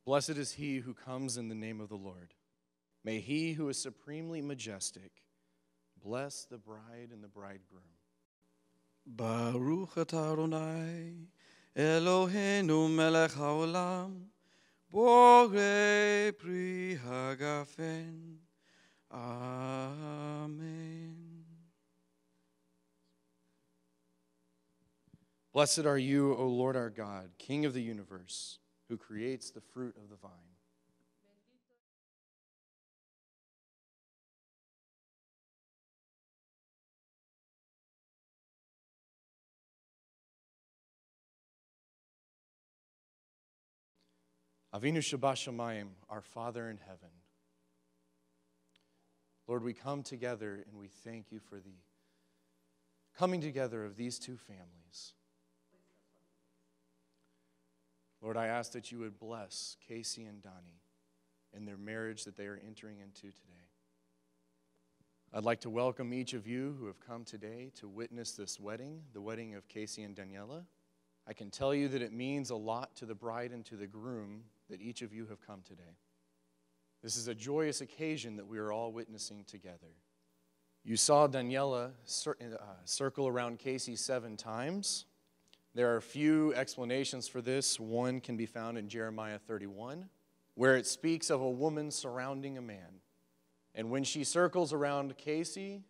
Blessed is he who comes in the name of the Lord. May he who is supremely majestic bless the bride and the bridegroom. Baruch atah Adonai, Eloheinu melech haolam, borei pri hagafen. Amen. Blessed are you, O Lord our God, King of the universe, who creates the fruit of the vine. Avinu Shabbat our Father in heaven. Lord, we come together and we thank you for the coming together of these two families. Lord, I ask that you would bless Casey and Donnie in their marriage that they are entering into today. I'd like to welcome each of you who have come today to witness this wedding, the wedding of Casey and Daniela. I can tell you that it means a lot to the bride and to the groom that each of you have come today. This is a joyous occasion that we are all witnessing together. You saw Daniela circle around Casey 7 times. There are a few explanations for this. One can be found in Jeremiah 31, where it speaks of a woman surrounding a man. And when she circles around Casey,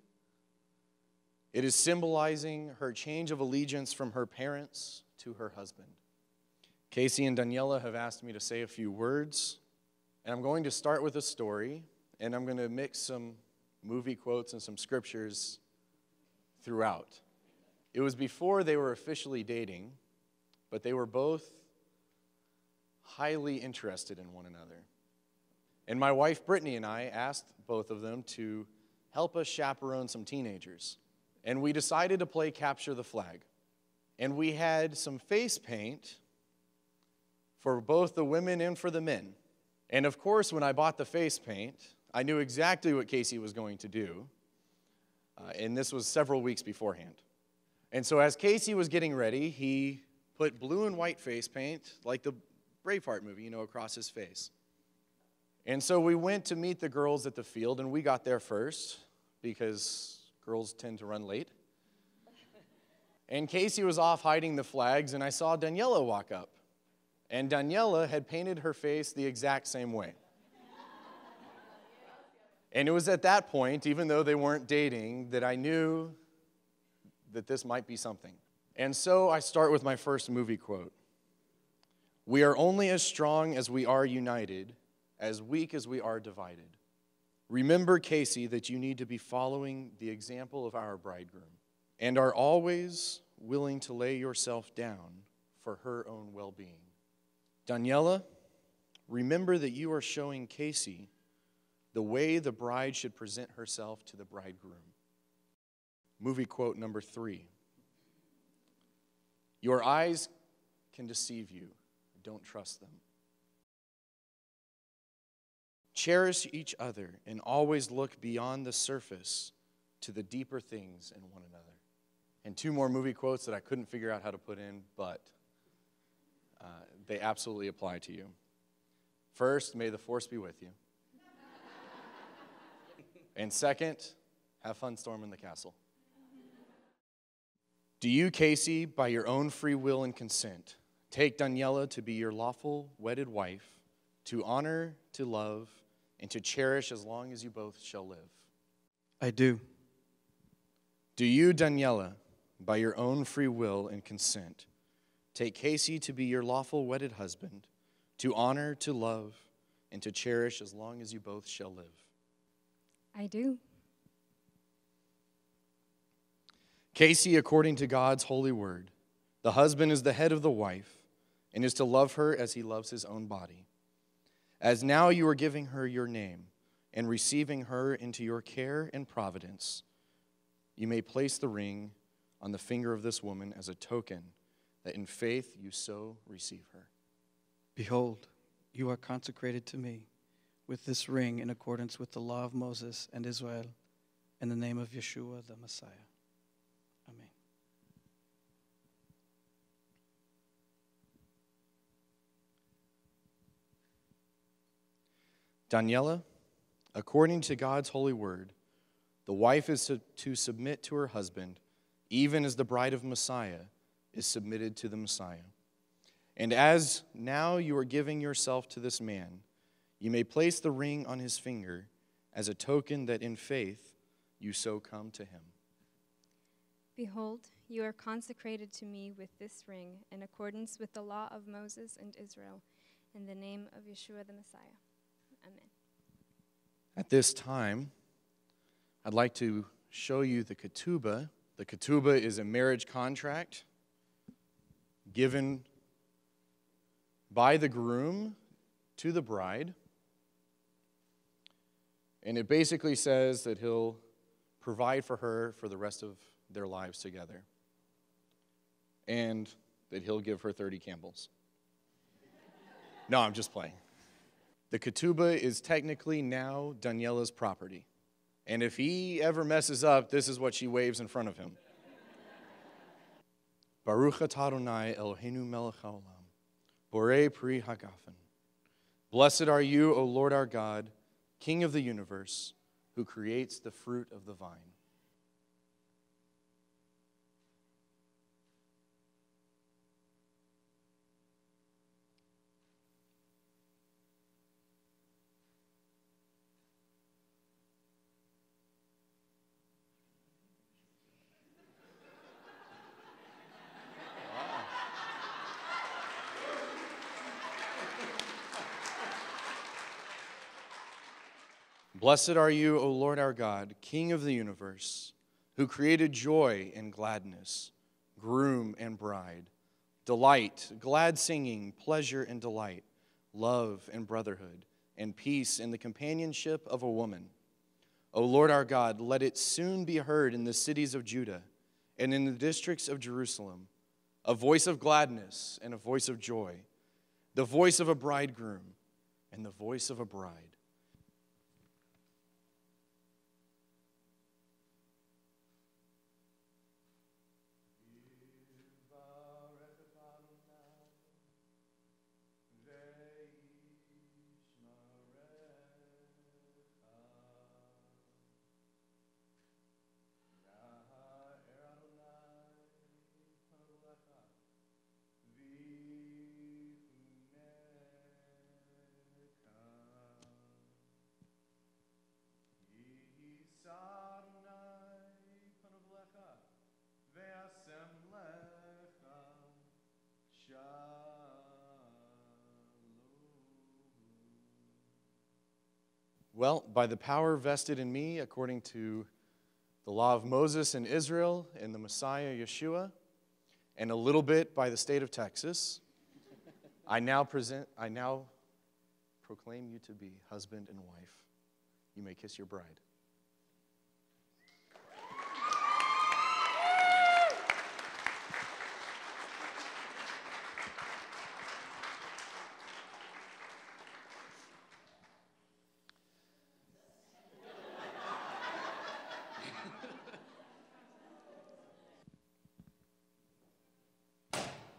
it is symbolizing her change of allegiance from her parents to her husband. Casey and Daniela have asked me to say a few words, and I'm going to start with a story, and I'm going to mix some movie quotes and some scriptures throughout. It was before they were officially dating, but they were both highly interested in one another. And my wife Brittany and I asked both of them to help us chaperone some teenagers. And we decided to play Capture the Flag. And we had some face paint for both the women and for the men. And of course, when I bought the face paint, I knew exactly what Casey was going to do. And this was several weeks beforehand. And so as Casey was getting ready, he put blue and white face paint, like the Braveheart movie, across his face. And so we went to meet the girls at the field, and we got there first because girls tend to run late. And Casey was off hiding the flags, and I saw Daniela walk up. And Daniela had painted her face the exact same way. And it was at that point, even though they weren't dating, that I knew that this might be something. And so I start with my first movie quote. We are only as strong as we are united, as weak as we are divided. Remember, Casey, that you need to be following the example of our bridegroom and are always willing to lay yourself down for her own well-being. Daniela, remember that you are showing Casey the way the bride should present herself to the bridegroom. Movie quote number 3. Your eyes can deceive you. Don't trust them. Cherish each other and always look beyond the surface to the deeper things in one another. And 2 more movie quotes that I couldn't figure out how to put in, but they absolutely apply to you. First, may the force be with you. And second, have fun storming the castle. Do you, Casey, by your own free will and consent, take Daniela to be your lawful wedded wife, to honor, to love, and to cherish as long as you both shall live? I do. Do you, Daniela, by your own free will and consent, take Casey to be your lawful wedded husband, to honor, to love, and to cherish as long as you both shall live? I do. Casey, according to God's holy word, the husband is the head of the wife and is to love her as he loves his own body. As now you are giving her your name and receiving her into your care and providence, you may place the ring on the finger of this woman as a token that in faith you so receive her. Behold, you are consecrated to me with this ring in accordance with the law of Moses and Israel, in the name of Yeshua the Messiah. Amen. Daniela, according to God's holy word, the wife is to submit to her husband, even as the bride of Messiah is submitted to the Messiah. And as now you are giving yourself to this man, you may place the ring on his finger as a token that in faith you so come to him. Behold, you are consecrated to me with this ring in accordance with the law of Moses and Israel, in the name of Yeshua the Messiah. Amen. At this time, I'd like to show you the ketubah. The ketubah is a marriage contract given by the groom to the bride. And it basically says that he'll provide for her for the rest of their lives together. And that he'll give her 30 Campbells. No, I'm just playing. The ketubah is technically now Daniela's property. And if he ever messes up, this is what she waves in front of him. Baruch atah Adonai Eloheinu melech haolam, borei pri hagafen. Blessed are you, O Lord our God, King of the universe, who creates the fruit of the vine. Blessed are you, O Lord our God, King of the universe, who created joy and gladness, groom and bride, delight, glad singing, pleasure and delight, love and brotherhood, and peace in the companionship of a woman. O Lord our God, let it soon be heard in the cities of Judah and in the districts of Jerusalem, a voice of gladness and a voice of joy, the voice of a bridegroom and the voice of a bride. Well, by the power vested in me according to the law of Moses and Israel and the Messiah Yeshua, and a little bit by the state of Texas, I now proclaim you to be husband and wife. You may kiss your bride.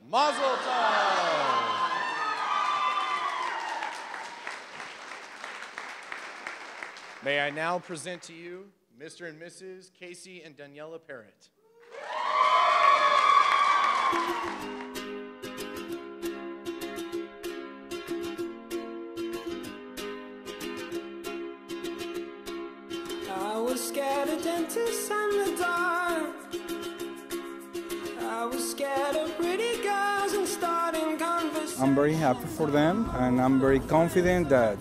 Mazel tov! May I now present to you Mr. and Mrs. Casey and Daniela Parrott. I was scared of dentists and the dark. I was scared of pretty girls and starting conversations. I'm very happy for them, and I'm very confident that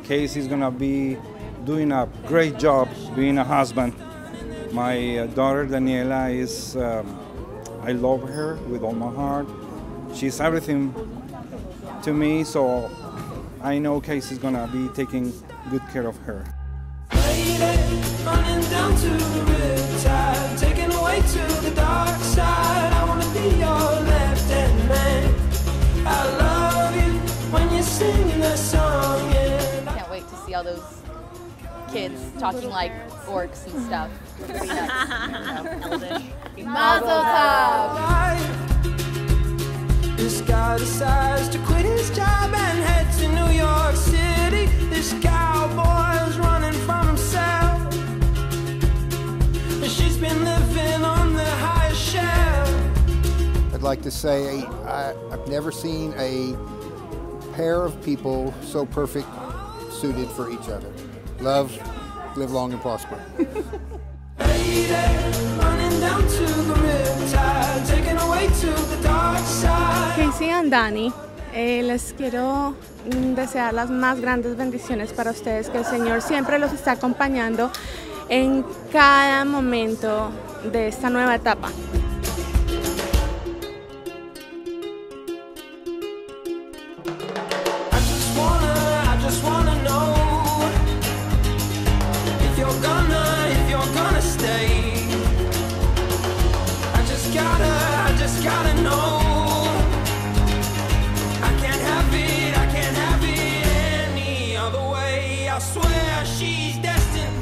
Casey is gonna be doing a great job being a husband. My daughter Daniela is, I love her with all my heart. She's everything to me, so I know Casey's gonna be taking good care of her. Lady, running down to the riptide, taken away to the dark side. I wanna be your left-hand man. I love you when you're singing that song. Yeah. Can't wait to see all those kids talking like orcs and stuff. It's gonna be nuts. Elvish. Mazel tov! This guy decides to quit his job and head to New York City. This guy like to say I've never seen a pair of people so perfect suited for each other. Love, live long and prosper. Casey and Danny, les quiero desear las más grandes bendiciones para ustedes, que el Señor siempre los está acompañando en cada momento de esta nueva etapa. I just wanna know if you're gonna stay. I just gotta know. I can't have it any other way. I swear she's destined